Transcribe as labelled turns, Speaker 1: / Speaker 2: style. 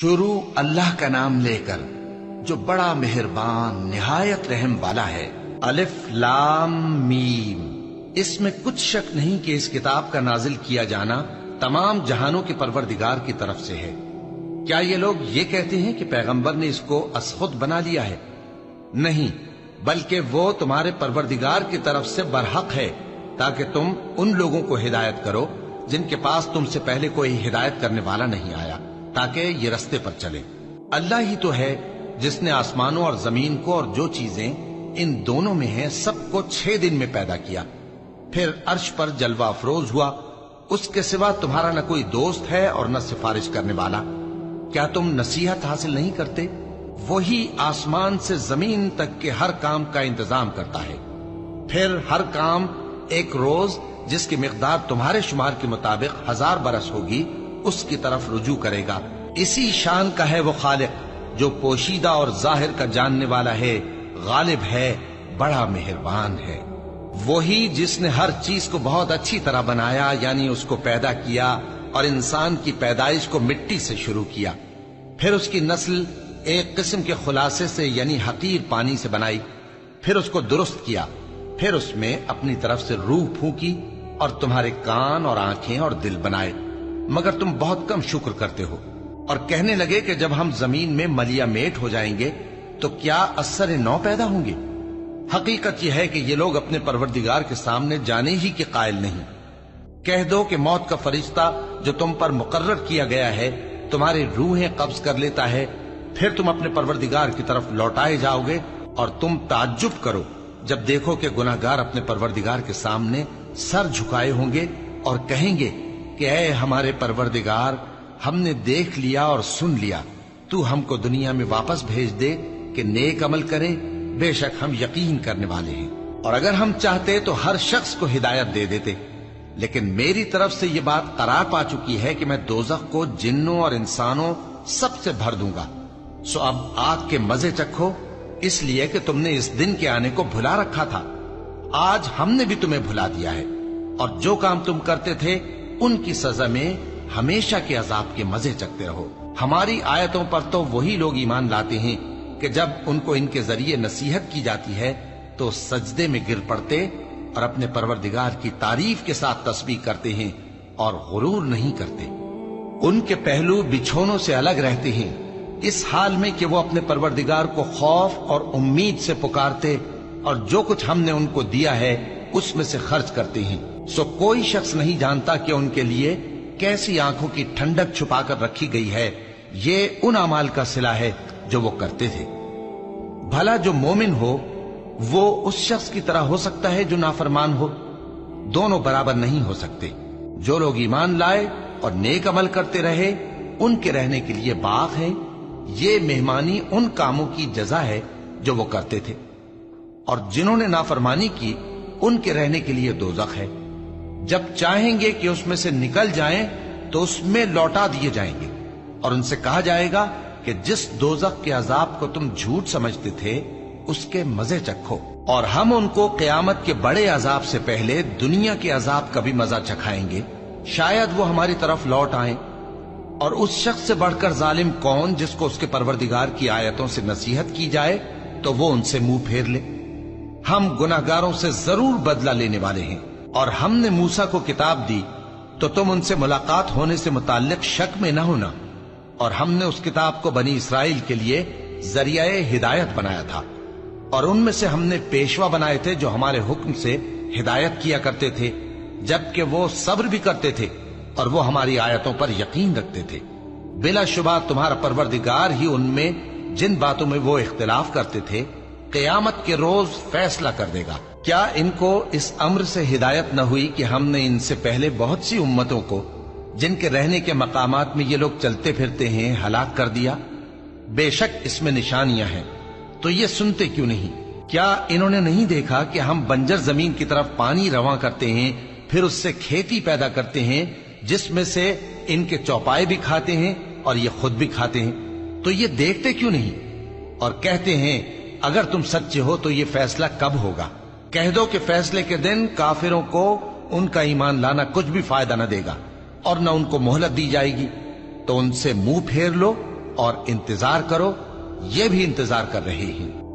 Speaker 1: شروع اللہ کا نام لے کر جو بڑا مہربان نہایت رحم والا ہے۔ الف لام میم۔ اس میں کچھ شک نہیں کہ اس کتاب کا نازل کیا جانا تمام جہانوں کے پروردگار کی طرف سے ہے۔ کیا یہ لوگ یہ کہتے ہیں کہ پیغمبر نے اس کو از خود بنا لیا ہے؟ نہیں، بلکہ وہ تمہارے پروردگار کی طرف سے برحق ہے، تاکہ تم ان لوگوں کو ہدایت کرو جن کے پاس تم سے پہلے کوئی ہدایت کرنے والا نہیں آیا، تاکہ یہ رستے پر چلے۔ اللہ ہی تو ہے جس نے آسمانوں اور زمین کو اور جو چیزیں ان دونوں میں ہیں سب کو 6 دن میں پیدا کیا، پھر عرش پر جلوہ افروز ہوا۔ اس کے سوا تمہارا نہ کوئی دوست ہے اور نہ سفارش کرنے والا۔ کیا تم نصیحت حاصل نہیں کرتے؟ وہی آسمان سے زمین تک کے ہر کام کا انتظام کرتا ہے، پھر ہر کام ایک روز جس کی مقدار تمہارے شمار کے مطابق 1000 برس ہوگی اس کی طرف رجوع کرے گا۔ اسی شان کا ہے وہ خالق جو پوشیدہ اور ظاہر کا جاننے والا ہے، غالب ہے، بڑا مہربان ہے۔ وہی جس نے ہر چیز کو بہت اچھی طرح بنایا، یعنی اس کو پیدا کیا اور انسان کی پیدائش کو مٹی سے شروع کیا، پھر اس کی نسل ایک قسم کے خلاصے سے یعنی حقیر پانی سے بنائی، پھر اس کو درست کیا، پھر اس میں اپنی طرف سے روح پھونکی اور تمہارے کان اور آنکھیں اور دل بنائے، مگر تم بہت کم شکر کرتے ہو۔ اور کہنے لگے کہ جب ہم زمین میں ملیا میٹ ہو جائیں گے تو کیا اثر نو پیدا ہوں گے؟ حقیقت یہ ہے کہ یہ لوگ اپنے پروردگار کے سامنے جانے ہی کے قائل نہیں۔ کہہ دو کہ موت کا فرشتہ جو تم پر مقرر کیا گیا ہے تمہاری روحیں قبض کر لیتا ہے، پھر تم اپنے پروردگار کی طرف لوٹائے جاؤ گے، اور تم تعجب کرو جب دیکھو کہ گناہگار اپنے پروردگار کے سامنے سر جھکائے ہوں گے اور کہیں گے کہ اے ہمارے پروردگار، ہم نے دیکھ لیا اور سن لیا، تو ہم کو دنیا میں واپس بھیج دے کہ نیک عمل کرے، بے شک ہم یقین کرنے والے ہیں۔ اور اگر ہم چاہتے تو ہر شخص کو ہدایت دے دیتے، لیکن میری طرف سے یہ بات قرار پا چکی ہے کہ میں دوزخ کو جنوں اور انسانوں سب سے بھر دوں گا۔ سو اب آگ کے مزے چکھو، اس لیے کہ تم نے اس دن کے آنے کو بھلا رکھا تھا۔ آج ہم نے بھی تمہیں بھلا دیا ہے، اور جو کام تم کرتے تھے ان کی سزا میں ہمیشہ کے عذاب کے مزے چکتے رہو۔ ہماری آیتوں پر تو وہی لوگ ایمان لاتے ہیں کہ جب ان کو ان کے ذریعے نصیحت کی جاتی ہے تو سجدے میں گر پڑتے اور اپنے پروردگار کی تعریف کے ساتھ تسبیح کرتے ہیں اور غرور نہیں کرتے۔ ان کے پہلو بچھونوں سے الگ رہتے ہیں، اس حال میں کہ وہ اپنے پروردگار کو خوف اور امید سے پکارتے اور جو کچھ ہم نے ان کو دیا ہے اس میں سے خرچ کرتے ہیں۔ سو کوئی شخص نہیں جانتا کہ ان کے لیے کیسی آنکھوں کی ٹھنڈک چھپا کر رکھی گئی ہے، یہ ان اعمال کا صلہ ہے جو وہ کرتے تھے۔ بھلا جو مومن ہو وہ اس شخص کی طرح ہو سکتا ہے جو نافرمان ہو؟ دونوں برابر نہیں ہو سکتے۔ جو لوگ ایمان لائے اور نیک عمل کرتے رہے ان کے رہنے کے لیے باغ ہے، یہ مہمانی ان کاموں کی جزا ہے جو وہ کرتے تھے، اور جنہوں نے نافرمانی کی ان کے رہنے کے لیے دوزخ ہے۔ جب چاہیں گے کہ اس میں سے نکل جائیں تو اس میں لوٹا دیے جائیں گے، اور ان سے کہا جائے گا کہ جس دوزخ کے عذاب کو تم جھوٹ سمجھتے تھے اس کے مزے چکھو، اور ہم ان کو قیامت کے بڑے عذاب سے پہلے دنیا کے عذاب کا بھی مزہ چکھائیں گے، شاید وہ ہماری طرف لوٹ آئیں۔ اور اس شخص سے بڑھ کر ظالم کون جس کو اس کے پروردگار کی آیتوں سے نصیحت کی جائے تو وہ ان سے منہ پھیر لے۔ ہم گناہگاروں سے ضرور بدلہ لینے والے ہیں، اور ہم نے موسیٰ کو کتاب دی تو تم ان سے ملاقات ہونے سے متعلق شک میں نہ ہونا، اور ہم نے اس کتاب کو بنی اسرائیل کے لیے ذریعہ ہدایت بنایا تھا، اور ان میں سے ہم نے پیشوا بنائے تھے جو ہمارے حکم سے ہدایت کیا کرتے تھے، جبکہ وہ صبر بھی کرتے تھے اور وہ ہماری آیتوں پر یقین رکھتے تھے۔ بلا شبہ تمہارا پروردگار ہی ان میں جن باتوں میں وہ اختلاف کرتے تھے قیامت کے روز فیصلہ کر دے گا۔ کیا ان کو اس امر سے ہدایت نہ ہوئی کہ ہم نے ان سے پہلے بہت سی امتوں کو جن کے رہنے کے مقامات میں یہ لوگ چلتے پھرتے ہیں ہلاک کر دیا؟ بے شک اس میں نشانیاں ہیں، تو یہ سنتے کیوں نہیں؟ کیا انہوں نے نہیں دیکھا کہ ہم بنجر زمین کی طرف پانی رواں کرتے ہیں، پھر اس سے کھیتی پیدا کرتے ہیں جس میں سے ان کے چوپائے بھی کھاتے ہیں اور یہ خود بھی کھاتے ہیں؟ تو یہ دیکھتے کیوں نہیں؟ اور کہتے ہیں اگر تم سچے ہو تو یہ فیصلہ کب ہوگا؟ کہہ دو کہ فیصلے کے دن کافروں کو ان کا ایمان لانا کچھ بھی فائدہ نہ دے گا اور نہ ان کو مہلت دی جائے گی، تو ان سے منہ پھیر لو اور انتظار کرو، یہ بھی انتظار کر رہے ہیں۔